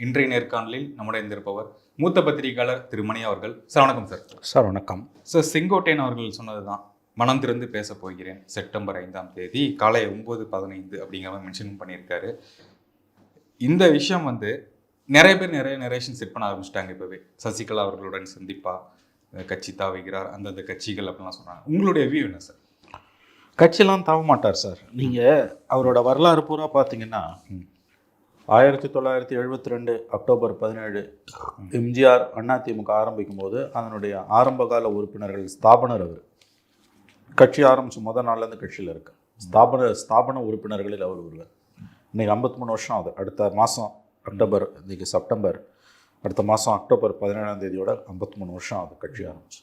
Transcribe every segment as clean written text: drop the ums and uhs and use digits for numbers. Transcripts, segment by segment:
இன்றைய நேர்காணலில் நம்முடைய இருந்திருப்பவர் மூத்த பத்திரிகையாளர் திரு மணி அவர்கள். சார் வணக்கம். சார் வணக்கம். சார், செங்கோட்டையன் அவர்கள் சொன்னதுதான், மனம் திறந்து பேச போகிறேன், செப்டம்பர் 5ஆம் தேதி காலை 9:15 அப்படிங்கிற மாதிரி மென்ஷன் பண்ணியிருக்காரு. இந்த விஷயம் நிறைய பேர் நிறைய நரேஷன் செட் பண்ண ஆரம்பிச்சிட்டாங்க. இப்போவே சசிகலா அவர்களுடன் சந்திப்பா, கட்சி தாவுகிறார், அந்தந்த கட்சிகள் அப்படிலாம் சொன்னாங்க. உங்களுடைய வியூ என்ன சார்? கட்சியெல்லாம் தாவ மாட்டார் சார். நீங்கள் அவரோட வரலாறு பூரா பார்த்தீங்கன்னா 1972 அக்டோபர் 17 எம்ஜிஆர் அதிமுக ஆரம்பிக்கும் போது அதனுடைய ஆரம்பகால உறுப்பினர்கள் ஸ்தாபனர் அவர். கட்சி ஆரம்பித்த முதல் நாள்லேருந்து கட்சியில் இருக்கு. ஸ்தாபன உறுப்பினர்களில் அவர் ஒருவர். இன்றைக்கி 53 வருஷம் ஆகுது. அடுத்த மாதம் அக்டோபர், இன்றைக்கி செப்டம்பர், அடுத்த மாதம் அக்டோபர் 17ஆம் தேதியோட 53 வருஷம் ஆகுது கட்சி ஆரம்பிச்சு.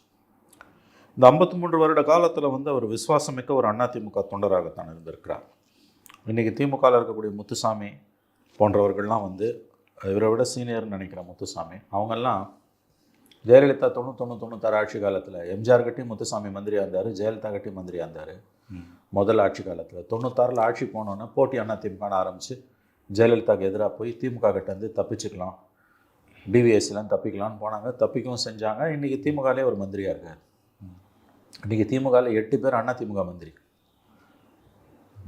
இந்த 53 வருட காலத்தில் அவர் விசுவாசமிக்க ஒரு அதிமுக தொண்டராகத்தான் இருந்திருக்கிறார். இன்றைக்கி திமுகவில் இருக்கக்கூடிய முத்துசாமி போன்றவர்கள்லாம் இவரை விட சீனியர்னு நினைக்கிற முத்துசாமி, அவங்கெல்லாம் ஜெயலலிதா 90-96 ஆட்சி காலத்தில் எம்ஜிஆர் கட்டி முத்துசாமி மந்திரியாக இருந்தார், ஜெயலலிதா கட்டி மந்திரியாக இருந்தார். முதல் ஆட்சி காலத்தில் 96 ஆட்சி போனோன்னே போட்டி அதிமுகன்னு ஆரம்பித்து ஜெயலலிதாவுக்கு எதிராக போய் திமுக கிட்ட தப்பிச்சுக்கலாம், டிவிஎஸ்லாம் தப்பிக்கலான்னு போனாங்க. தப்பிக்கவும் செஞ்சாங்க. இன்றைக்கி திமுகலே ஒரு மந்திரியாக இருக்கார். இன்றைக்கி திமுகவில் 8 பேர் அதிமுக மந்திரி.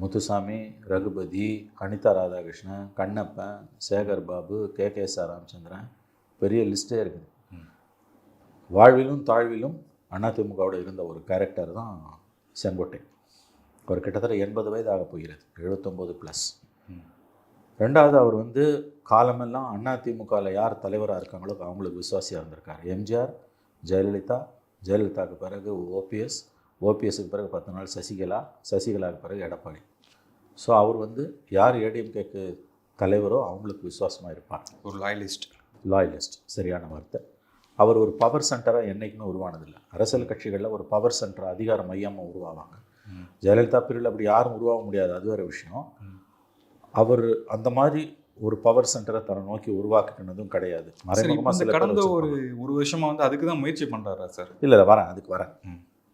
முத்துசாமி, ரகுபதி, அனிதா ராதாகிருஷ்ணன், கண்ணப்பன், சேகர் பாபு, KKS ராமச்சந்திரன், பெரிய லிஸ்ட்டே இருக்குது. வாழ்விலும் தாழ்விலும் அதிமுகவோடு இருந்த ஒரு கேரக்டர் தான் செங்கோட்டை. அவர் கிட்டத்தட்ட 80 வயது ஆக போகிறது, 79+. ரெண்டாவது, அவர் காலமெல்லாம் அதிமுகவில் யார் தலைவராக இருக்காங்களோ அவங்களுக்கு விசுவாசியாக இருந்திருக்கார். எம்ஜிஆர், ஜெயலலிதா, ஜெயலலிதாவுக்கு பிறகு ஓபிஎஸ்க்கு பிறகு 10 நாள் சசிகலாவுக்கு பிறகு எடப்பாடி. ஸோ அவர் யார் ஏடிஎம்கேக்கு தலைவரோ அவங்களுக்கு விசுவாசமாக இருப்பார். ஒரு லாயலிஸ்ட் சரியான வார்த்தை. அவர் ஒரு பவர் சென்டராக என்றைக்குமே உருவானதில்லை. அரசியல் கட்சிகளில் ஒரு பவர் சென்டர், அதிகார மையமாக உருவாவாங்க. ஜெயலலிதா பீரியடில் அப்படி யாரும் உருவாக முடியாது, அது வேறு விஷயம். அவர் அந்த மாதிரி ஒரு பவர் சென்டரை தன்னை நோக்கி உருவாக்கினதும் கிடையாது. கடந்த ஒரு வருஷமா அதுக்கு தான் முயற்சி பண்ணுறாரா சார்? இல்லை அதுக்கு வரேன்.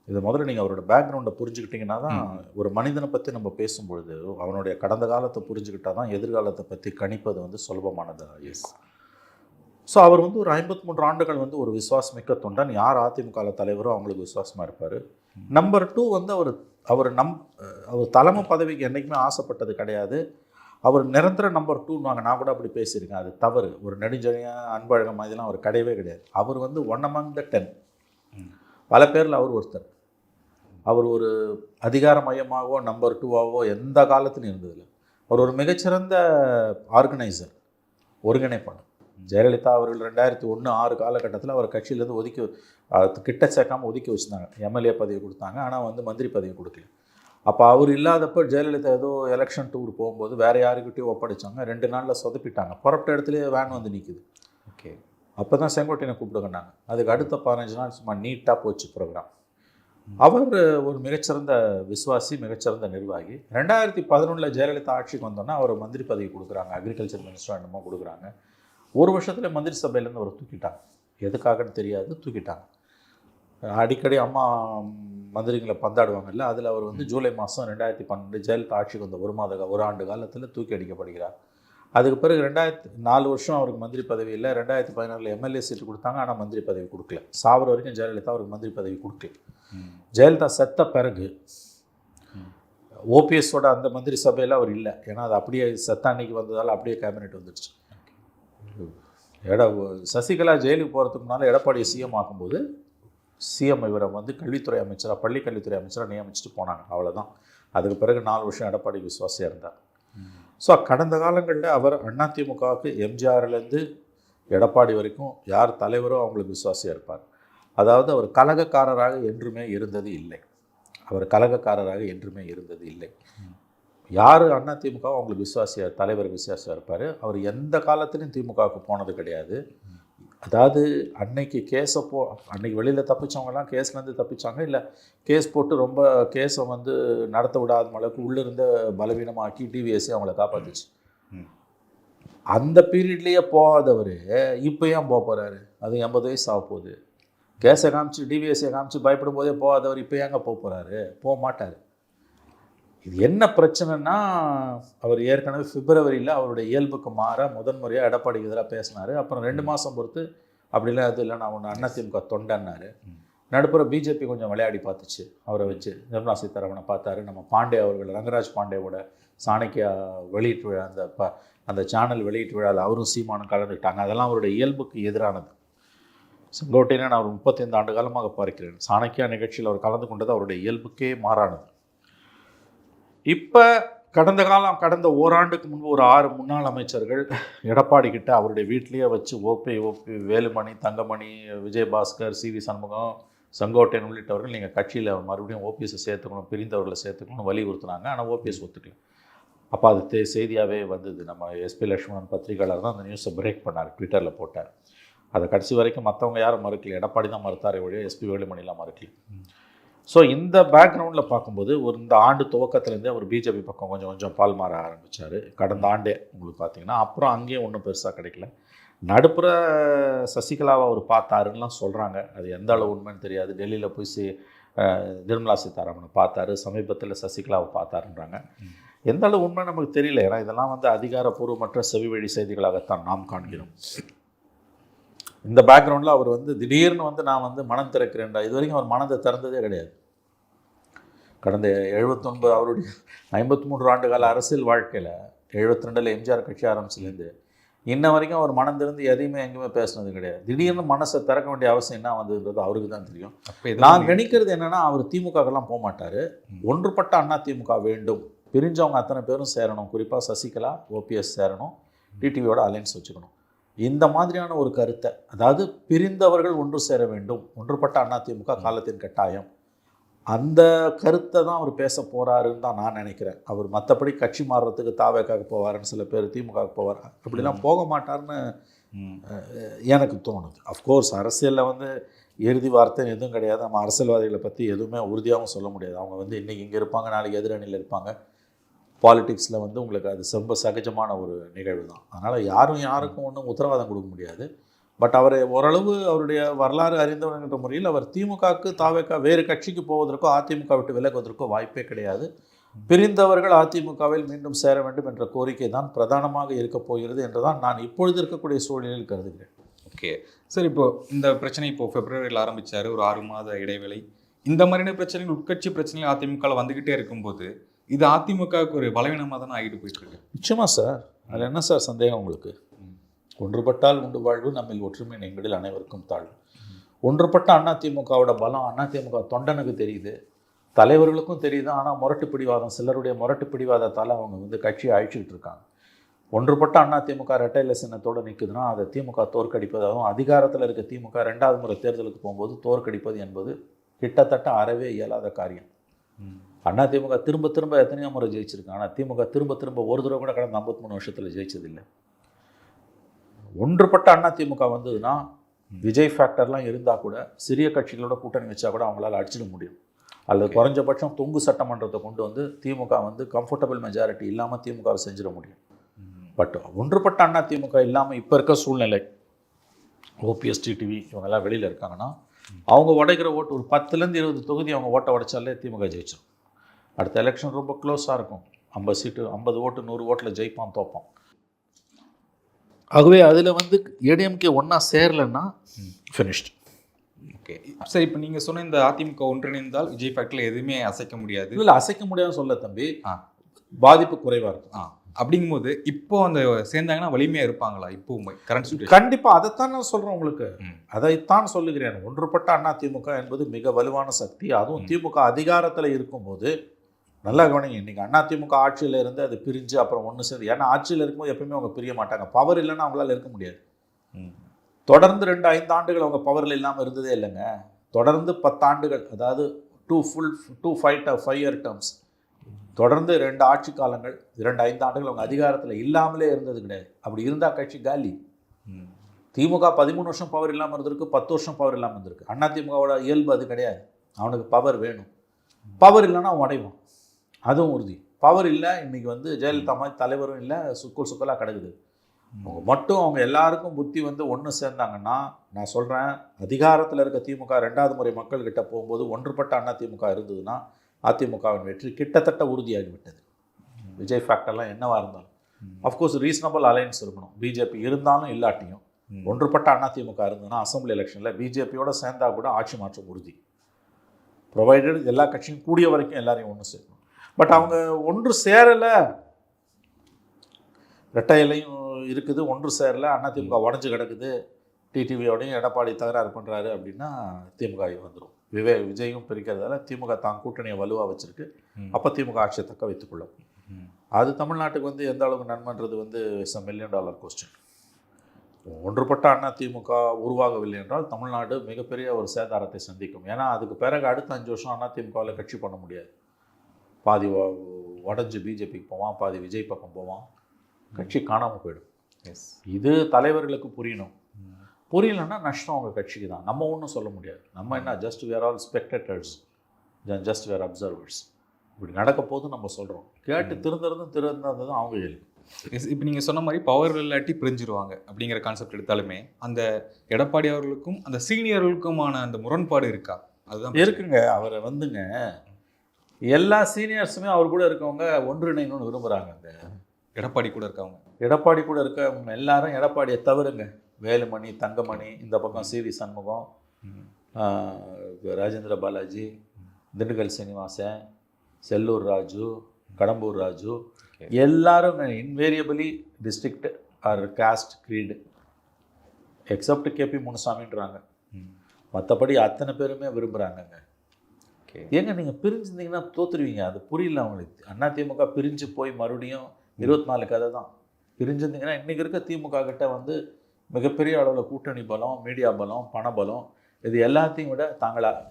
இதை முதல்ல நீங்கள் அவரோட பேக்ரவுண்டை புரிஞ்சுக்கிட்டிங்கன்னா தான், ஒரு மனிதனை பற்றி நம்ம பேசும்பொழுது அவனுடைய கடந்த காலத்தை புரிஞ்சுக்கிட்டா தான் எதிர்காலத்தை பற்றி கணிப்பது சுலபமானது. எஸ். ஸோ அவர் ஒரு 53 ஆண்டுகள் ஒரு விசுவாசமிக்க தொண்டன். யார் அதிமுக தலைவரோ அவங்களுக்கு விசுவாசமாக இருப்பார். நம்பர் 2 அவர் தலைமை பதவிக்கு என்றைக்குமே ஆசைப்பட்டது கிடையாது. அவர் நிரந்தர நம்பர் 2 நான் கூட அப்படி பேசியிருக்கேன், அது தவறு. ஒரு நெடுஞ்செழியன், அன்பழகம் மாதிரிலாம் அவர் கிடையவே கிடையாது. அவர் ஒன் அமங் த 10. பல பேரில் அவர் ஒருத்தர். அவர் ஒரு அதிகார மையமாகவோ நம்பர் 2ஆகவோ எந்த காலத்துலையும் இருந்ததில்லை. அவர் ஒரு மிகச்சிறந்த ஆர்கனைசர், ஒருங்கிணைப்பாளர். ஜெயலலிதா அவர்கள் 2001-6 காலகட்டத்தில் அவர் கட்சியிலேருந்து கிட்ட சேர்க்காமல் ஒதுக்கி வச்சுருந்தாங்க. எம்எல்ஏ பதவி கொடுத்தாங்க, ஆனால் மந்திரி பதவி கொடுக்கல. அப்போ அவர் இல்லாதப்போ ஜெயலலிதா ஏதோ எலெக்ஷன் டூர் போகும்போது வேறு யாருக்கிட்டையும் ஒப்படைச்சாங்க. 2 நாளில் சொதப்பிட்டாங்க. புறப்பட்ட இடத்துலேயே வேன் நிற்குது. ஓகே, அப்போ தான் செங்கோட்டையனை கூப்பிடுங்கன்னாங்க. அதுக்கு அடுத்த 15 நாள் சும்மா நீட்டாக போச்சு ப்ரோக்ராம். அவர் ஒரு மிகச்சிறந்த விசுவாசி, மிகச்சிறந்த நிர்வாகி. 2011 ஜெயலலிதா ஆட்சிக்கு வந்தோன்னா அவர் மந்திரி பதவி கொடுக்குறாங்க, அக்ரிகல்ச்சர் மினிஸ்டர் என்னமோ கொடுக்குறாங்க. ஒரு வருஷத்தில் மந்திரி சபையிலேருந்து அவர் தூக்கிட்டாங்க. எதுக்காகன்னு தெரியாது, தூக்கிட்டாங்க. அடிக்கடி அம்மா மந்திரிகளை பந்தாடுவாங்கல்ல, அதில் அவர் ஜூலை மாதம் 2012 ஜெயலலிதா ஆட்சிக்கு வந்த ஒரு ஆண்டு காலத்தில் தூக்கி அடிக்கப்படுகிறார். அதுக்கு பிறகு 4 வருஷம் அவருக்கு மந்திரி பதவி இல்லை. 2014 எம்எல்ஏ சீட்டு கொடுத்தாங்க, ஆனால் மந்திரி பதவி கொடுக்கல. சாவர வரைக்கும் ஜெயலலிதா அவருக்கு மந்திரி பதவி கொடுக்கல. ஜெயலலிதா செத்த பிறகு ஓபிஎஸோட அந்த மந்திரி சபையில் அவர் இல்லை. ஏன்னா அது அப்படியே செத்த அன்னைக்கு வந்ததால் அப்படியே கேபினெட் வந்துடுச்சு. சசிகலா ஜெயிலுக்கு போகிறதுக்கு முன்னால் எடப்பாடியை சிஎம் ஆக்கும்போது சிஎம் இவரை கல்வித்துறை அமைச்சராக, பள்ளி கல்வித்துறை அமைச்சராக நியமிச்சுட்டு போனாங்க. அவ்வளோதான். அதுக்கு பிறகு 4 வருஷம் எடப்பாடி விசுவாசியாக இருந்தார். ஸோ கடந்த காலங்களில் அவர் அதிமுகவுக்கு எம்ஜிஆர்லேருந்து எடப்பாடி வரைக்கும் யார் தலைவரோ அவங்களுக்கு விசுவாசியாக இருப்பார். அதாவது அவர் கலகக்காரராக என்றுமே இருந்தது இல்லை. யார் அதிமுக அவங்களுக்கு தலைவருக்கு விசுவாசியாக இருப்பார். அவர் எந்த காலத்துலையும் திமுகவுக்கு போனது கிடையாது. அதாவது அன்னைக்கு அன்னைக்கு வெளியில் தப்பிச்சவங்கலாம் கேஸ்லேருந்து தப்பிச்சாங்க, இல்லை கேஸ் போட்டு ரொம்ப கேஸை நடத்த விடாத அளவுக்கு உள்ளிருந்த பலவீனமாக்கி டிவிஎஸ்சி அவங்கள காப்பாற்றுச்சு. அந்த பீரியட்லேயே போகாதவர் இப்போ ஏன் போக போகிறாரு? அது 80 வயசு ஆக போகுது. கேஸை காமிச்சு டிவிஎஸ்சியை காமிச்சு பயப்படும் போதே போகாதவர் இப்போ ஏங்க போக போகிறாரு? போக மாட்டார். இது என்ன பிரச்சனைன்னா, அவர் ஏற்கனவே பிப்ரவரியில் அவருடைய இயல்புக்கு மாற முதன்முறையாக எடப்பாடிக்கு எதிராக பேசினார். அப்புறம் 2 மாதம் பொறுத்து அப்படிலாம் அது இல்லை, நான் ஒன்று அதிமுக தொண்டன்னாரு. நடுப்புற பிஜேபி கொஞ்சம் விளையாடி பார்த்துச்சு அவரை வச்சு. நிர்மலா சீதாராமனை பார்த்தாரு. நம்ம பாண்டே அவர்கள், ரங்கராஜ் பாண்டேவோட சாணக்கியா வெளியீட்டு விழா, அந்த சேனல் வெளியீட்டு விழாவில் அவரும் சீமானும் கலந்துக்கிட்டாங்க. அதெல்லாம் அவருடைய இயல்புக்கு எதிரானது. செங்கோட்டையனை நான் ஒரு 35 ஆண்டு காலமாக பார்க்கிறேன். சாணக்கியா நிகழ்ச்சியில் அவர் கலந்து கொண்டது அவருடைய இயல்புக்கே மாறானது. இப்போ கடந்த ஓராண்டுக்கு முன்பு ஒரு 6 முன்னாள் அமைச்சர்கள் எடப்பாடி கிட்ட அவருடைய வீட்டிலேயே வச்சு ஓபி வேலுமணி, தங்கமணி, விஜயபாஸ்கர், சிவி சண்முகம், செங்கோட்டையன் உள்ளிட்டவர்கள் நீங்கள் கட்சியில் மறுபடியும் ஓபிஎஸை சேர்த்துக்கணும், பிரிந்தவர்களை சேர்த்துக்கணும்னு வலியுறுத்தினாங்க. ஆனால் ஓபிஎஸ் ஒத்துக்கல. அப்போ அது செய்தியாகவே வந்தது. நம்ம எஸ்பி லட்சுமணன் பத்திரிகையாளர் தான் அந்த நியூஸை பிரேக் பண்ணார், ட்விட்டரில் போட்டார். அதை கடைசி வரைக்கும் மற்றவங்க யாரும் மறுக்கல, எடப்பாடி தான் மறுத்தாரே ஒழிய எஸ்பி வேலுமணிலாம் மறுக்கல. ஸோ இந்த பேக்ரவுண்டில் பார்க்கும்போது இந்த ஆண்டு துவக்கத்துலேருந்தே அவர் பிஜேபி பக்கம் கொஞ்சம் கொஞ்சம் பால் மாற ஆரம்பித்தார். கடந்த ஆண்டே உங்களுக்கு பார்த்தீங்கன்னா. அப்புறம் அங்கேயும் ஒன்றும் பெருசாக கிடைக்கல. நடுப்புற சசிகலாவை அவர் பார்த்தாருன்னெலாம் சொல்கிறாங்க. அது எந்த அளவு உண்மைன்னு தெரியாது. டெல்லியில் போய் நிர்மலா சீதாராமனை பார்த்தாரு, சமீபத்தில் சசிகலாவை பார்த்தாருன்றாங்க. எந்த அளவு உண்மை நமக்கு தெரியல. ஏன்னா இதெல்லாம் அதிகாரப்பூர்வமற்ற செவி வழி செய்திகளாகத்தான் நாம் காண்கிறோம். இந்த பேக்ரவுண்டில் அவர் திடீர்னு நான் மனம் திறக்கிறேன்டா. இது வரைக்கும் அவர் மனதை திறந்ததே கிடையாது. கடந்த 79 அவருடைய 53 ஆண்டு கால அரசியல் வாழ்க்கையில் 72 எம்ஜிஆர் கட்சி ஆரம்பிச்சிலேருந்து இன்ன வரைக்கும் அவர் மனம் திறந்து எதையுமே எங்கேயுமே பேசுனது கிடையாது. திடீர்னு மனசை திறக்க வேண்டிய அவசியம் என்ன வந்ததுன்றது அவருக்கு தான் தெரியும். நான் கணிக்கிறது என்னென்னா, அவர் திமுகலாம் போக மாட்டார். ஒன்றுபட்ட அண்ணா திமுக வேண்டும், பிரிஞ்சவங்க அத்தனை பேரும் சேரணும், குறிப்பாக சசிகலா, ஓபிஎஸ் சேரணும், டிடிவியோட அலைன்ஸ் வச்சுக்கணும், இந்த மாதிரியான ஒரு கருத்தை, அதாவது பிரிந்தவர்கள் ஒன்று சேர வேண்டும், ஒன்றுபட்ட அதிமுக காலத்தின் கட்டாயம், அந்த கருத்தை தான் அவர் பேச போகிறாருன்னு தான் நான் நினைக்கிறேன். அவர் மற்றபடி கட்சி மாறுறதுக்கு தாவேக்காக போவாருன்னு சில பேர், திமுக போவார், அப்படிலாம் போக மாட்டார்னு எனக்கு தோணுது. அஃப்கோர்ஸ் அரசியலில் இறுதி வார்த்தை எதுவும் கிடையாது. நம்ம அரசியல்வாதிகளை பற்றி எதுவுமே உறுதியாகவும் சொல்ல முடியாது. அவங்க இன்றைக்கி இங்கே இருப்பாங்க, நாளைக்கு எதிரணியில் இருப்பாங்க. பாலிடிக்ஸில் ரொம்ப அது ரொம்ப சகஜமான ஒரு நிகழ்வு தான். அதனால் யாருக்கும் ஒன்றும் உத்தரவாதம் கொடுக்க முடியாது. பட் அவர் ஓரளவு அவருடைய வரலாறு அறிந்தவர்கின்ற முறையில் அவர் திமுகவுக்கு தாவேக்கா வேறு கட்சிக்கு போவதற்கோ அதிமுக விட்டு விலகுவதற்கோ வாய்ப்பே கிடையாது. பிரிந்தவர்கள் அதிமுகவில் மீண்டும் சேர வேண்டும் என்ற கோரிக்கை தான் பிரதானமாக இருக்கப் போகிறது என்று தான் நான் இப்பொழுது இருக்கக்கூடிய சூழ்நிலையில் கருதுகிறேன். ஓகே சார், இப்போது இந்த பிரச்சனை பிப்ரவரியில் ஆரம்பித்தார், ஒரு 6 மாத இடைவேளை. இந்த மாதிரியான பிரச்சனைகள், உட்கட்சி பிரச்சனைகள் அதிமுகவில் வந்துக்கிட்டே இருக்கும்போது இது அதிமுகவுக்கு ஒரு பலவீனமாக தானே ஆகிட்டு போயிட்டுருக்கு. நிச்சயமாக சார், அதில் என்ன சார் சந்தேகம் உங்களுக்கு? ஒன்றுபட்டால் உண்டு வாழ்வு, நம்மில் ஒற்றுமை எங்களில் அனைவருக்கும் தாழ்வு. ஒன்றுபட்ட அதிமுகவோட பலம் அதிமுக தொண்டனுக்கு தெரியுது, தலைவர்களுக்கும் தெரியுது. ஆனால் முரட்டு பிடிவாதம், சிலருடைய முரட்டு பிடிவாதத்தால் அவங்க கட்சியை அழிச்சிக்கிட்டு இருக்காங்க. ஒன்றுபட்ட அதிமுக இரட்டையில சின்னத்தோடு நிற்குதுன்னா அதை திமுக தோற்கடிப்பதாகவும், அதிகாரத்தில் இருக்க திமுக 2வது முறை தேர்தலுக்கு போகும்போது தோற்கடிப்பது என்பது கிட்டத்தட்ட அறவே இயலாத காரியம். அதிமுக திரும்ப திரும்ப எத்தனையோ முறை ஜெயிச்சிருக்கு. ஆனால் திமுக திரும்ப திரும்ப ஒரு தடவை கூட கடந்த 53 வருஷத்தில் ஜெயிச்சதில்லை. ஒன்றுபட்ட அதிமுக வந்ததுன்னா விஜய் ஃபேக்டர்லாம் இருந்தால் கூட சிறிய கட்சிகளோட கூட்டணி வச்சா கூட அவங்களால அடிச்சிட முடியும். அல்லது குறைஞ்சபட்சம் தொங்கு சட்டமன்றத்தை கொண்டு திமுக கம்ஃபர்டபுள் மெஜாரிட்டி இல்லாமல் திமுகவை செஞ்சிட முடியும். பட் ஒன்றுபட்ட அதிமுக இல்லாமல் இப்போ இருக்க சூழ்நிலை, ஓபிஎஸ், டிடிவி இவங்கெல்லாம் வெளியில் இருக்காங்கன்னா அவங்க உடைக்கிற ஓட்டு ஒரு 10லேருந்து 20 தொகுதி அவங்க ஓட்டை உடைச்சாலே திமுக ஜெயிச்சிடும். அடுத்த எலெக்ஷன் ரொம்ப க்ளோஸாக இருக்கும். 50 சீட்டு, 50 ஓட்டு 100 ஓட்டில் ஜெயிப்பான், தோப்பான். ஆகவே அதில் ஏடிஎம்கே ஒன்றா சேரலைன்னா ஃபினிஷ்ட். ஓகே சார், இப்போ நீங்கள் சொன்ன இந்த அதிமுக ஒன்றிணைந்தால் விஜய் ஃபேக்டரில் எதுவுமே அசைக்க முடியாது. இல்லை, அசைக்க முடியாதுன்னு சொல்ல தம்பி, பாதிப்பு குறைவாக இருக்கும். அப்படிங்கும்போது இப்போ அந்த சேர்ந்தாங்கன்னா வலிமையாக இருப்பாங்களா? இப்போ கரண்ட் கண்டிப்பாக அதைத்தான் நான் சொல்கிறேன் உங்களுக்கு, அதைத்தான் சொல்லுகிறேன். ஒன்றுபட்ட அதிமுக என்பது மிக வலுவான சக்தி. அதுவும் திமுக அதிகாரத்தில் இருக்கும்போது நல்லா கவனிங்க. இன்றைக்கி அதிமுக ஆட்சியில் இருந்து அது பிரிஞ்சு அப்புறம் ஒன்று சேர்ந்து, ஏன்னா ஆட்சியில் இருக்கும்போது எப்பயுமே அவங்க பிரிய மாட்டாங்க. பவர் இல்லைன்னா அவங்களால இருக்க முடியாது. தொடர்ந்து 2-5 ஆண்டுகள் அவங்க பவரில் இல்லாமல் இருந்ததே இல்லைங்க. தொடர்ந்து 10 ஆண்டுகள், அதாவது 5 இயர் டேர்ம்ஸ், தொடர்ந்து 2 ஆட்சி காலங்கள், 2-5 ஆண்டுகள் அவங்க அதிகாரத்தில் இல்லாமலே இருந்தது கிடையாது. அப்படி இருந்தால் கட்சி காலி. திமுக 13 வருஷம் பவர் இல்லாமல் இருந்திருக்கு, 10 வருஷம் பவர் இல்லாமல் இருந்திருக்கு. அதிமுகவோட இயல்பு அது கிடையாது. அவனுக்கு பவர் வேணும். பவர் இல்லைன்னா அவன் அடைவான், அதுவும் உறுதி. பவர் இல்லை, இன்றைக்கி ஜெயலலிதா மாதிரி தலைவரும் இல்லை, சுக்கலாக கிடக்குது. அவங்க மட்டும் அவங்க எல்லாருக்கும் புத்தி ஒன்று சேர்ந்தாங்கன்னா, நான் சொல்கிறேன், அதிகாரத்தில் இருக்க திமுக 2வது முறை மக்கள்கிட்ட போகும்போது ஒன்றுபட்ட அதிமுக இருந்ததுன்னா அதிமுகவின் வெற்றி கிட்டத்தட்ட உறுதியாகிவிட்டது. விஜய் ஃபேக்டர்லாம் என்னவா இருந்தாலும் அஃப்கோர்ஸ் ரீசனபிள் அலையன்ஸ் இருக்கணும். பிஜேபி இருந்தாலும் இல்லாட்டியும் ஒன்றுபட்ட அதிமுக இருந்ததுன்னா அசம்பிளி எலெக்ஷனில் பிஜேபியோட சேர்ந்தா கூட ஆட்சி மாற்றம் உறுதி. ப்ரொவைடட் எல்லா கட்சியும் கூடிய வரைக்கும் எல்லாரையும் ஒன்று சேர்க்கணும். பட் அவங்க ஒன்று சேரலை, ரெட்டையிலையும் இருக்குது, ஒன்று சேரலை, அதிமுக உடஞ்சி கிடக்குது, டிடிவியோடையும் எடப்பாடி தகராறு பண்ணுறாரு அப்படின்னா திமுக வந்துடும். விஜயும் பிரிக்கிறதால திமுக தான் கூட்டணியை வலுவாக வச்சுருக்கு. அப்போ திமுக ஆட்சியை தக்க வைத்துக்கொள்ளும். அது தமிழ்நாட்டுக்கு வந்து எந்த அளவுக்கு நன்மைன்றது வந்து இட்ஸ் $1 million கொஸ்டின். ஒன்றுபட்ட அதிமுக உருவாகவில்லை என்றால் தமிழ்நாடு மிகப்பெரிய ஒரு சேதாரத்தை சந்திக்கும். ஏன்னா அதுக்கு பிறகு அடுத்த 5 வருஷம் அதிமுகவில் கட்சி பண்ண முடியாது. பாதி உடஞ்சி பிஜேபிக்கு போவான், பாதி விஜய் பக்கம் போவான், கட்சி காணாமல் போயிடும். எஸ், இது தலைவர்களுக்கு புரியணும். புரியலன்னா நஷ்டம் அவங்க கட்சிக்கு தான். நம்ம ஒன்றும் சொல்ல முடியாது. நம்ம என்ன ஜஸ்ட் வேர் ஆல் ஸ்பெக்டேட்டர்ஸ், ஜஸ்ட் வேர் அப்சர்வர்ஸ். இப்படி நடக்க போது நம்ம சொல்கிறோம். கேட்டு திருந்ததும் அவங்க இயல்பு. இப்போ நீங்கள் சொன்ன மாதிரி பவர் இல்லாட்டி பிரிஞ்சிருவாங்க அப்படிங்கிற கான்செப்ட் எடுத்தாலுமே அந்த எடப்பாடி அவர்களுக்கும் அந்த சீனியர்களுக்குமான அந்த முரண்பாடு இருக்கா? அதுதான் இருக்குங்க. அவரை வந்துங்க எல்லா சீனியர்ஸுமே அவர் கூட இருக்கவங்க ஒன்றிணைன்னு விரும்புகிறாங்க. அந்த எடப்பாடி கூட இருக்கவங்க எல்லாரும் எடப்பாடியை தவிருங்க. வேலுமணி, தங்கமணி, இந்த பக்கம் சிவி சண்முகம், ராஜேந்திர பாலாஜி, திண்டுக்கல் சீனிவாசன், செல்லூர் ராஜு, கடம்பூர் ராஜு, எல்லாரும் invariably district are caste creed except K P முனுசாமின்றாங்க. மற்றபடி அத்தனை பேருமே விரும்புகிறாங்கங்க. ஏங்க நீங்கள் பிரிஞ்சிருந்தீங்கன்னா தோற்றுருவீங்க. அது புரியல அவங்களுக்கு. அதிமுக பிரிஞ்சு போய் மறுபடியும் 24 கதை தான். பிரிஞ்சிருந்தீங்கன்னா இன்றைக்கி இருக்க திமுக கிட்ட வந்து மிகப்பெரிய அளவில் கூட்டணி பலம், மீடியா பலம், பணபலம், இது எல்லாத்தையும் விட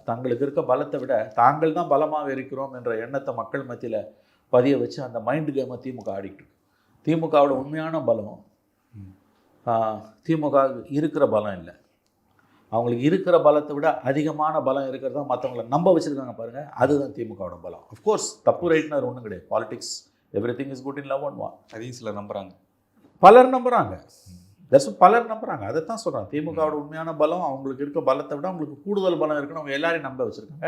தங்களுக்கு இருக்க பலத்தை விட தாங்கள் தான் பலமாக இருக்கிறோம் என்ற எண்ணத்தை மக்கள் மத்தியில் பதிய வச்சு அந்த மைண்டு கேமை திமுக ஆடிக்கிட்டு இருக்கு. திமுகவோட உண்மையான பலம் திமுக இருக்கிற பலம் இல்லை. அவங்களுக்கு இருக்கிற பலத்தை விட அதிகமான பலம் இருக்கிறதா மற்றவங்களை நம்ப வச்சுருக்காங்க பாருங்கள். அதுதான் திமுகவோட பலம். அஃப்கோர்ஸ் தப்பு ரைட்னர் ஒன்றும் கிடையாது. Politics every thing is good in love and war. அதையும் சிலர் நம்புகிறாங்க, பலர் நம்புகிறாங்க. பலர் நம்புகிறாங்க. அதை தான் சொல்கிறாங்க. திமுகவோட உண்மையான பலம் அவங்களுக்கு இருக்க பலத்தை விட அவங்களுக்கு கூடுதல் பலம் இருக்குன்னு அவங்க எல்லாரையும் நம்ப வச்சுருக்காங்க.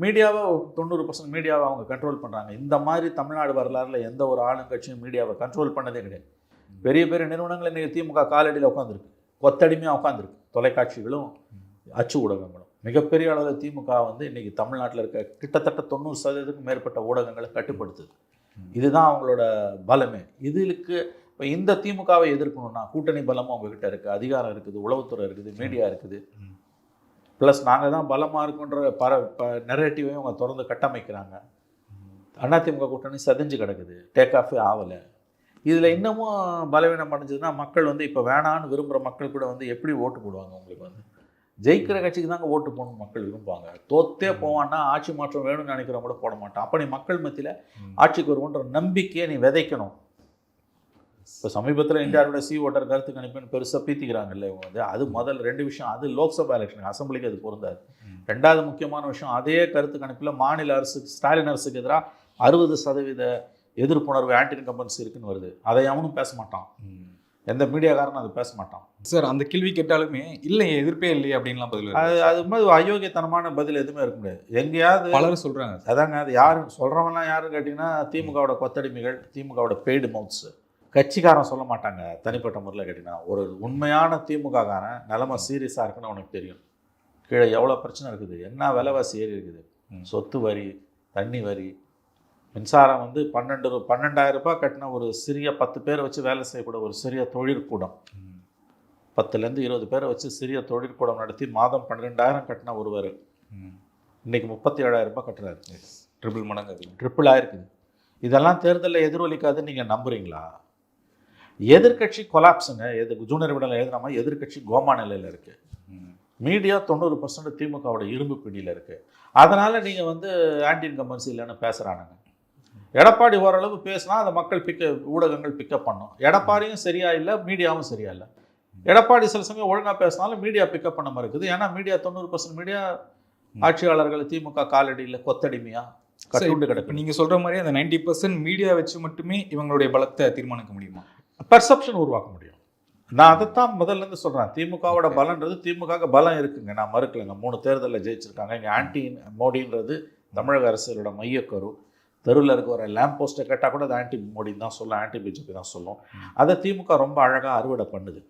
மீடியாவை 90% மீடியாவை அவங்க கண்ட்ரோல் பண்ணுறாங்க. இந்த மாதிரி தமிழ்நாடு வரலாறுல எந்த ஒரு ஆளுங்கட்சியும் மீடியாவை கண்ட்ரோல் பண்ணதே கிடையாது. பெரிய பெரிய நிறுவனங்கள் இன்றைக்கி திமுக காலடியில் உட்காந்துருக்கு, கொத்தடிமையாக உட்காந்துருக்கு. தொலைக்காட்சிகளும் அச்சு ஊடகங்களும் மிகப்பெரிய அளவில் திமுக வந்து இன்றைக்கி தமிழ்நாட்டில் இருக்க கிட்டத்தட்ட 90% மேற்பட்ட ஊடகங்களை கட்டுப்படுத்துது. இதுதான் அவங்களோட பலமே. இதுக்கு இப்போ இந்த திமுகவை எதிர்க்கணும்னா கூட்டணி பலமும் அவங்ககிட்ட இருக்குது, அதிகாரம் இருக்குது, உளவுத்துறை இருக்குது, மீடியா இருக்குது. ப்ளஸ் நாங்கள் தான் பலமாக இருக்குன்ற நெரேட்டிவையும் அவங்க தொடர்ந்து கட்டமைக்கிறாங்க. அதிமுக கூட்டணி சதைஞ்சு கிடக்குது, டேக் ஆஃபே ஆகலை. இதில் இன்னமும் பலவீனம் அடைஞ்சதுன்னா மக்கள் வந்து இப்போ வேணான்னு விரும்புகிற மக்கள் கூட வந்து எப்படி ஓட்டு போடுவாங்க? உங்களுக்கு வந்து ஜெயிக்கிற கட்சிக்கு தாங்க ஓட்டு போகணும்னு மக்கள் விரும்புவாங்க. தோத்தே போவான்னா ஆட்சி மாற்றம் வேணும்னு நினைக்கிறவங்க கூட போட மாட்டான். அப்போ நீ மக்கள் மத்தியில் ஆட்சிக்கு வருவோன்ற நம்பிக்கையை நீ விதைக்கணும். இப்போ சமீபத்தில் இந்தியாவோட ஓட்டர் கருத்து கணிப்புன்னு பெருசாக பீத்திக்கிறாங்கல்ல இவங்க வந்து. அது முதல் 2 விஷயம். அது லோக்சபா எலெக்ஷன், அசம்பிளிக்கு அது பொருந்தாது. 2வது முக்கியமான விஷயம், அதே கருத்து கணிப்பில் மாநில அரசுக்கு, ஸ்டாலின் அரசுக்கு எதிராக 60% எதிர்ப்புணர்வு, ஆன்டி இன்கம்பன்சி இருக்குன்னு வருது. அதை அவனும் பேச மாட்டான். எந்த மீடியாக்காரனும் அது பேச மாட்டான். சார் அந்த கேள்வி கேட்டாலுமே இல்லை, எதிர்ப்பே இல்லையே அப்படின்லாம் பதில். அது மாதிரி அயோக்கியத்தனமான பதில் எதுவுமே இருக்க முடியாது. எங்கேயாவது பலரும் சொல்கிறாங்க. அதாங்க, அது யாரும் சொல்கிறவங்களாம் யாருன்னு கேட்டிங்கன்னா திமுகவோட கொத்தடிமைகள், திமுகவோட பெய்டு மவுத்ஸ். கட்சிக்காரன் சொல்ல மாட்டாங்க. தனிப்பட்ட முறையில் கேட்டிங்கன்னா ஒரு உண்மையான திமுககாரன் நிலமை சீரியஸாக இருக்குன்னு உனக்கு தெரியும். கீழே எவ்வளோ பிரச்சனை இருக்குது, என்ன விலைவாசி ஏறி இருக்குது, சொத்து வரி, தண்ணி வரி, மின்சாரம் வந்து 12,000 ரூபாய் கட்டின ஒரு சிறிய 10 பேரை வச்சு வேலை செய்யக்கூட ஒரு சிறிய தொழிற்கூடம், 10லேருந்து 20 பேரை வச்சு சிறிய தொழிற்கூடம் நடத்தி மாதம் 12,000 கட்டின ஒருவர் இன்றைக்கி 37,000 ரூபாய் கட்டுறாரு. ட்ரிபிள் மடங்கு, ட்ரிபிள் ஆயிருக்குது. இதெல்லாம் தேர்தலில் எதிரொலிக்காதுன்னு நீங்கள் நம்புறீங்களா? எதிர்கட்சி கொலாப்ஸுங்க. ஜூனியர் விடலை எழுதுன மாதிரி எதிர்கட்சி கோமா நிலையில் இருக்குது. மீடியா 90% திமுகவோட இரும்பு பிடியில் இருக்குது. அதனால் நீங்கள் வந்து ஆன்டி இன்கம்பன்சி இல்லைன்னு பேசுகிறானுங்க. எடப்பாடி ஓரளவு பேசினா அதை மக்கள் ஊடகங்கள் பிக்கப் பண்ணும். எடப்பாடியும் சரியா இல்லை, மீடியாவும் சரியா இல்லை. எடப்பாடி சில சமயம் ஒழுங்காக பேசினாலும் மீடியா பிக்கப் பண்ண மாதிரி இருக்குது. ஏன்னா மீடியா 90% மீடியா ஆட்சியாளர்கள் திமுக காலடியில் கொத்தடிமையாக கட்டுண்டு கிடக்கு. நீங்கள் சொல்கிற மாதிரி அந்த 90% மீடியா வச்சு மட்டுமே இவங்களுடைய பலத்தை தீர்மானிக்க முடியுமா? பர்செப்ஷன் உருவாக்க முடியும். நான் அதைத்தான் முதல்லேருந்து சொல்கிறேன். திமுகவோட பலன்றது, திமுக பலம் இருக்குங்க, நான் மறுக்கலைங்க. 3 தேர்தலில் ஜெயிச்சிருக்காங்க. இங்கே ஆன்டி மோடின்றது தமிழக அரசியலோட மையக்கரு. தெருவில் இருக்க ஒரு லேம்ப் போஸ்ட்டை கேட்டால் கூட அது ஆன்டி மோடின்னு தான் சொல்லும், ஆன்டி பிஜேபி தான் சொல்லும். அதை திமுக ரொம்ப அழகாக அறுவடை பண்ணுது.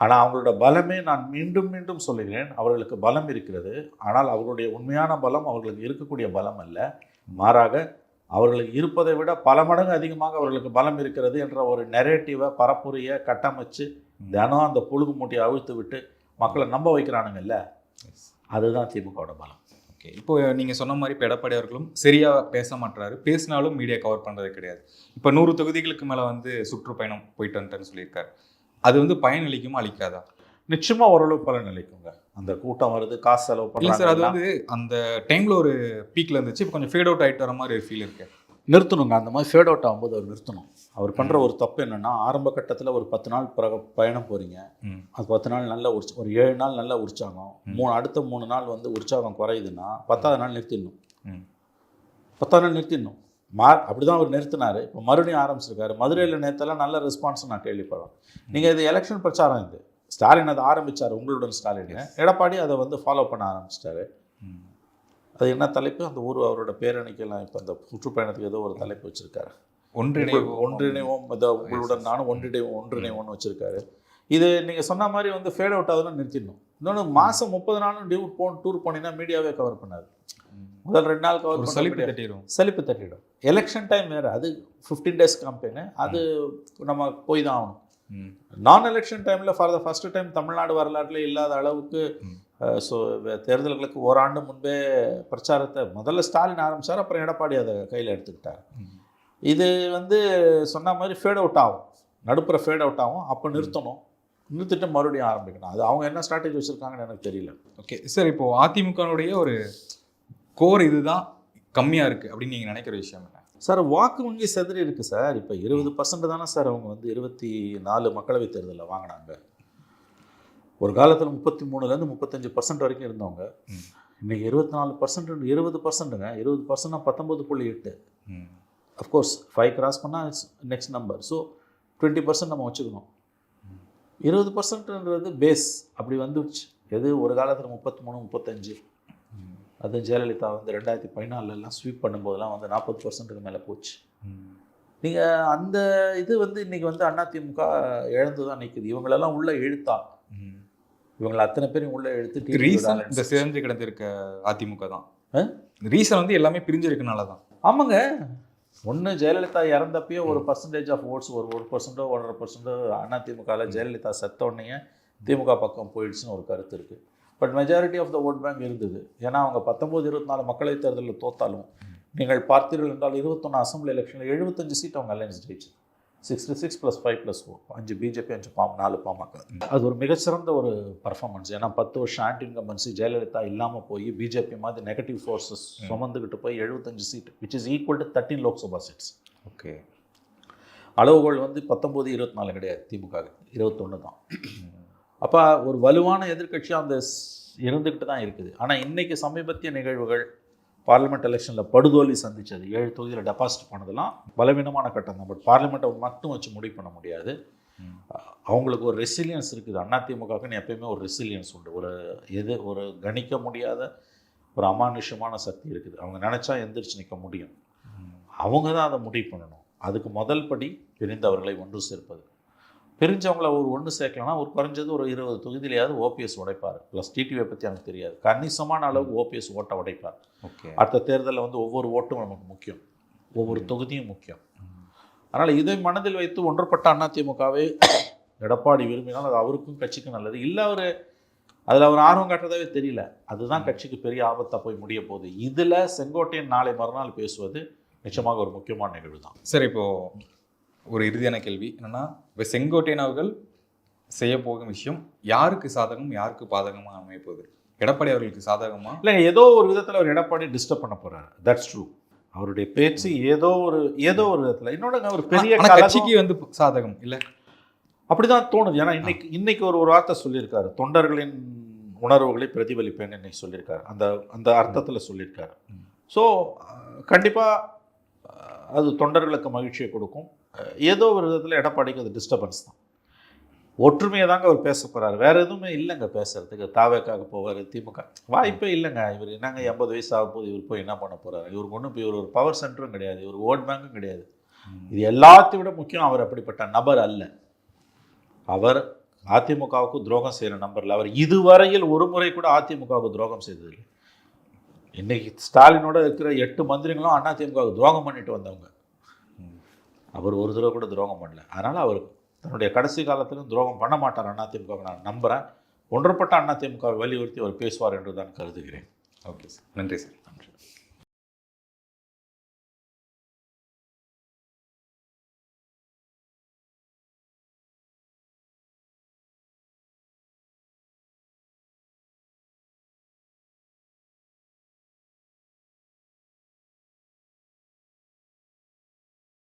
ஆனால் அவங்களோட பலமே, நான் மீண்டும் மீண்டும் சொல்லுகிறேன், அவர்களுக்கு பலம் இருக்கிறது. ஆனால் அவர்களுடைய உண்மையான பலம் அவர்களுக்கு இருக்கக்கூடிய பலம் அல்ல. மாறாக அவர்களுக்கு இருப்பதை விட பல மடங்கு அதிகமாக அவர்களுக்கு பலம் இருக்கிறது என்ற ஒரு நெரேட்டிவை பரப்புரையை கட்டமைச்சு தினம் அந்த புழுகு மூட்டையை அவிழ்த்து விட்டு மக்களை நம்ப வைக்கிறானுங்கல்ல, அதுதான் திமுகவோட பலம். ஓகே, இப்போ நீங்கள் சொன்ன மாதிரி இப்போ எடப்பாடி அவர்களும் சரியாக பேச மாட்டாரு, பேசினாலும் மீடியா கவர் பண்ணுறது கிடையாது. இப்போ 100 தொகுதிகளுக்கு மேலே வந்து சுற்றுப்பயணம் போயிட்டு வந்துட்டேன்னு சொல்லியிருக்காரு. அது வந்து பயனளிக்குமா அளிக்காதா? நிச்சயமாக ஓரளவு பலன் அளிக்குங்க. அந்த கூட்டம் வருது, காசு செலவு இல்லை சார், அது பண்ணுறாங்க. வந்து அந்த டைமில் ஒரு பீக்கில் இருந்துச்சு, இப்போ கொஞ்சம் ஃபேட் அவுட் ஆகிட்டு வர மாதிரி ஒரு ஃபீல் இருக்கு. நிறுத்தணுங்க. அந்த மாதிரி ஃபேட் அவுட் ஆகும்போது அவர் நிறுத்தணும். அவர் பண்ணுற ஒரு தப்பு என்னென்னா, ஆரம்ப கட்டத்தில் ஒரு 10 நாள் பயணம் போகிறீங்க, அது 10 நாள் நல்ல ஒரு 7 நாள் நல்ல உற்சாகம், அடுத்த 3 நாள் வந்து உற்சாகம் குறையுதுன்னா 10ஆவது நாள் நிறுத்திடணும். 10ஆவது நாள் நிறுத்திடணும். அப்படி தான் அவர் நிறுத்தினார். இப்போ மறுபடியும் ஆரம்பிச்சிருக்காரு. மதுரையில் நேற்றெல்லாம் நல்ல ரெஸ்பான்ஸ் நான் கேள்விப்படுறேன். நீங்கள் இது எலெக்ஷன் பிரச்சாரம், இது ஸ்டாலின் அதை ஆரம்பித்தார், உங்களுடன் ஸ்டாலின். எடப்பாடி அதை வந்து ஃபாலோ பண்ண ஆரம்பிச்சிட்டாரு. அது என்ன தலைப்பு, அந்த ஊர் அவரோட பேரணிக்கெல்லாம் இப்போ அந்த சுற்றுப்பயணத்துக்கு ஏதோ ஒரு தலைப்பு வச்சுருக்காரு, ஒன்றிணைவோம், உங்களுடன் நானும் ஒன்றிணைவோம்னு வச்சுருக்காரு. இது நீங்கள் சொன்ன மாதிரி வந்து ஃபேட் அவுட் ஆகுதுன்னு நிறுத்திடணும். இன்னொன்று, மாதம் 30 நாளும் டூர் போனீங்கன்னா மீடியாவே கவர் பண்ணாது. முதல் 2 நாள் கவர் சலிப்பு தட்டிடும். எலெக்ஷன் டைம் வேறு, அது 15 days கேம்பெயின், அது நம்ம போய் தான் ஆகணும். நான் எலெக்ஷன் டைமில் for the first time Tamil Nadu வரலாற்றில் இல்லாத அளவுக்கு தேர்தல்களுக்கு ஓராண்டு முன்பே பிரச்சாரத்தை முதல்ல ஸ்டாலின் ஆரம்பித்தார், அப்புறம் எடப்பாடி அதை கையில் எடுத்துக்கிட்டார். இது வந்து சொன்ன மாதிரி ஃபேட் அவுட் ஆகும், நடுப்புற ஃபேட் அவுட் ஆகும். அப்போ நிறுத்தணும், நிறுத்திட்டு மறுபடியும் ஆரம்பிக்கணும். அது அவங்க என்ன ஸ்ட்ராட்டஜி வச்சுருக்காங்கன்னு எனக்கு தெரியல. ஓகே சார், இப்போது அதிமுகனுடைய ஒரு கோர் இதுதான் கம்மியாக இருக்குது அப்படின்னு நீங்கள் நினைக்கிற விஷயம் என்ன சார்? வாக்கு வங்கி செதறி இருக்குது சார். இப்போ 20% தானே சார் அவங்க வந்து 24 மக்களவைத் தேர்தலில் வாங்கினாங்க. ஒரு காலத்தில் 33% 35% வரைக்கும் இருந்தவங்க. இன்றைக்கி 24%, 20%ங்க. 20%னா 19.8. அஃப்கோர்ஸ் 5 கிராஸ் பண்ணால் இட்ஸ் நெக்ஸ்ட் நம்பர். ஸோ 20% நம்ம வச்சுக்கணும். 20%ன்றது பேஸ் அப்படி வந்துடுச்சு. எது ஒரு காலத்தில் 33, 35, அது ஜெயலலிதா வந்து 2014 ஸ்வீப் பண்ணும்போதெல்லாம் வந்து 40%க்கு மேலே போச்சு. நீங்கள் அந்த இது வந்து இன்றைக்கி வந்து அதிமுக இழந்து தான் நிற்குது. இவங்களெல்லாம் உள்ளே இழுத்தா, இவங்களை அத்தனை பேரும் உள்ளே இழுத்து ரீசன் இந்த சிறந்து கிடந்திருக்க அதிமுக தான். ரீசன் வந்து எல்லாமே பிரிஞ்சிருக்கனால தான். ஆமாங்க. ஒன்று, ஜெயலலிதா இறந்தப்பயே ஒரு பர்சன்டேஜ் ஆஃப் ஓட்ஸ், ஒரு 1%, 1.5% அதிமுகவில் ஜெயலலிதா செத்த உடனே திமுக பக்கம் போயிடுச்சுன்னு ஒரு கருத்து இருக்குது. But majority of the vote bank இருந்தது. ஏன்னா அவங்க 19-24 மக்களவைத் தேர்தலில் தோத்தாலும் நீங்கள் பார்த்தீர்கள் என்றால் 21 அசம்பிளி எலெக்ஷனில் 75 சீட் அவங்க அலையன்ஸ் ஜெயிச்சு. 66 + 5 + 4, 5 பிஜேபி, 4 பாமக. அது ஒரு மிகச்சிறந்த ஒரு பர்ஃபார்மன்ஸ். ஏன்னா 10 வருஷம் ஆன்டி இன்கம்பன்சி ஜெயலலிதா இல்லாமல் போய் பிஜேபி மாதிரி நெகட்டிவ் ஃபோர்ஸஸ் சுமந்துக்கிட்டு போய் 75 seat, which is equal to 13 Lok Sabha seats. Okay, அளவுகோல் வந்து 19-24 கிடையாது, திமுக 21 தான். அப்போ ஒரு வலுவான எதிர்க்கட்சியாக அந்த இருந்துக்கிட்டு தான் இருக்குது. ஆனால் இன்றைக்கி சமீபத்திய நிகழ்வுகள், பார்லிமெண்ட் எலெக்ஷனில் படுதோல்வி சந்தித்தது, 7 தொகுதியில் டெபாசிட் பண்ணதெல்லாம் பலவீனமான கட்டம் தான். பட் பார்லிமெண்ட்டை மட்டும் வச்சு முடிவு பண்ண முடியாது. அவங்களுக்கு ஒரு ரெசிலியன்ஸ் இருக்குது. அதிமுகக்குன்னு எப்பயுமே ஒரு ரெசிலியன்ஸ் உண்டு. ஒரு கணிக்க முடியாத ஒரு அமானுஷ்யமான சக்தி இருக்குது. அவங்க நினச்சா எந்திரிச்சு நிற்க முடியும். அவங்க தான் அதை முடிவு பண்ணணும். அதுக்கு முதல் படி பிரிந்தவர்களை ஒன்று சேர்ப்பது. பிரிஞ்சவங்கள ஒரு ஒன்று சேர்க்கலன்னா ஒரு குறைஞ்சது ஒரு 20 தொகுதியிலையாவது ஓபிஎஸ் உடைப்பார். ப்ளஸ் டிடிவியை பற்றி எனக்கு தெரியாது, கணிசமான அளவுக்கு ஓபிஎஸ் ஓட்டை உடைப்பார். ஓகே, அடுத்த தேர்தலில் வந்து ஒவ்வொரு ஓட்டும் நமக்கு முக்கியம், ஒவ்வொரு தொகுதியும் முக்கியம். அதனால் இதை மனதில் வைத்து ஒன்றுபட்ட அதிமுகவை எடப்பாடி விரும்பினால் அது அவருக்கும் கட்சிக்கும் நல்லது. இல்லை அதில் அவர் ஆர்வம் காட்டுறதாவே தெரியல, அதுதான் கட்சிக்கு பெரிய ஆபத்தாக போய் முடிய போகுது. இதில் செங்கோட்டையன் நாளை மறுநாள் பேசுவது நிச்சயமாக ஒரு முக்கியமான நிகழ்வு தான். சரி, இப்போது ஒரு இறுதியான கேள்வி என்னென்னா, இப்போ செங்கோட்டையன் அவர்கள் செய்ய போகும் விஷயம் யாருக்கு சாதகம் யாருக்கு பாதகமாக அமைய போகுது? எடப்பாடி அவர்களுக்கு சாதகமா? இல்லை, ஏதோ ஒரு விதத்தில் அவர் எடப்பாடி டிஸ்டர்ப் பண்ண போகிறார். That's true. அவருடைய பேச்சு ஏதோ ஒரு விதத்தில் இன்னொன்று ஒரு பெரிய கட்சிக்கு வந்து சாதகம் இல்லை, அப்படிதான் தோணுது. ஏன்னா இன்னைக்கு ஒரு வார்த்தை சொல்லியிருக்காரு, தொண்டர்களின் உணர்வுகளை பிரதிபலிப்பேன்னு இன்னைக்கு சொல்லியிருக்காரு. அந்த அர்த்தத்தில் சொல்லியிருக்காரு. ஸோ கண்டிப்பாக அது தொண்டர்களுக்கு மகிழ்ச்சியை கொடுக்கும். ஏதோ ஒரு விதத்தில் எடப்பாடிக்கு அது டிஸ்டர்பன்ஸ் தான். ஒற்றுமையை தாங்க அவர் பேச போகிறாரு, வேறு எதுவுமே இல்லைங்க பேசுகிறதுக்கு. தாவேக்காக போவார், திமுக வாய்ப்பே இல்லைங்க. இவர் என்னங்க 80 வயசு ஆக போது, இவர் போய் என்ன பண்ண போகிறாரு? இவருக்கு ஒன்றும் இப்போ இவர் ஒரு பவர் சென்டரும் கிடையாது, இவர் ஓட் பேங்க்கும் கிடையாது. இது எல்லாத்தையும் விட முக்கியம், அவர் அப்படிப்பட்ட நபர் அல்ல. அவர் அதிமுகவுக்கு துரோகம் செய்கிற நம்பரில். அவர் இதுவரையில் ஒரு முறை கூட அதிமுகவுக்கு துரோகம் செய்ததில்லை. இன்னைக்கு ஸ்டாலினோட இருக்கிற 8 மந்திரிகளும் அதிமுகவுக்கு துரோகம் பண்ணிட்டு வந்தவங்க. அவர் ஒரு தடவை கூட துரோகம் பண்ணல. அதனால் அவர் தன்னுடைய கடைசி காலத்திலும் துரோகம் பண்ண மாட்டார் அதிமுக நான் நம்புகிறேன். ஒன்றுபட்ட அதிமுகவை வலியுறுத்தி அவர் பேசுவார் என்று தான் கருதுகிறேன். ஓகே சார், நன்றி சார். நன்றி.